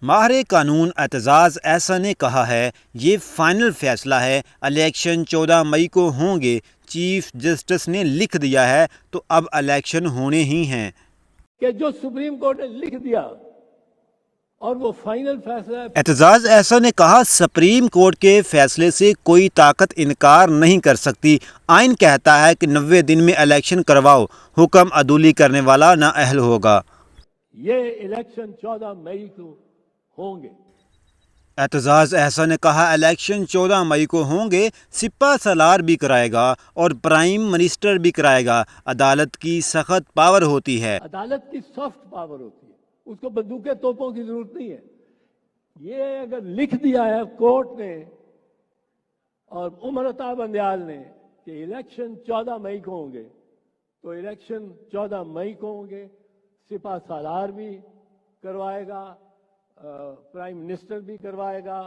माहिर कानून एतजाज़ अहसन ने कहा है, ये फाइनल फैसला है, इलेक्शन 14 मई को होंगे। चीफ जस्टिस ने लिख दिया है तो अब इलेक्शन होने ही हैं। कि जो सुप्रीम कोर्ट ने लिख दिया और वो फाइनल फैसला है। एतजाज़ अहसन ने कहा, सुप्रीम कोर्ट के फैसले से कोई ताकत इनकार नहीं कर सकती। आइन कहता है कि 90 दिन में इलेक्शन करवाओ, हुक्म अदूली करने वाला नाअहल होगा। ये इलेक्शन 14 मई को होंगे। एतजाज़ अहसन ने कहा, इलेक्शन 14 मई को होंगे। सिपा सलार भी कराएगा और प्राइम मिनिस्टर भी कराएगा। अदालत की सख्त पावर होती है। अदालत की सॉफ्ट पावर होती है, उसको बंदूकें तोपों की जरूरत नहीं है। ये अगर लिख दिया है कोर्ट ने और उमर अता बंदयाल ने कि इलेक्शन 14 मई को होंगे, तो इलेक्शन 14 मई को होंगे। सिपा सालार भी करवाएगा, प्राइम मिनिस्टर भी करवाएगा,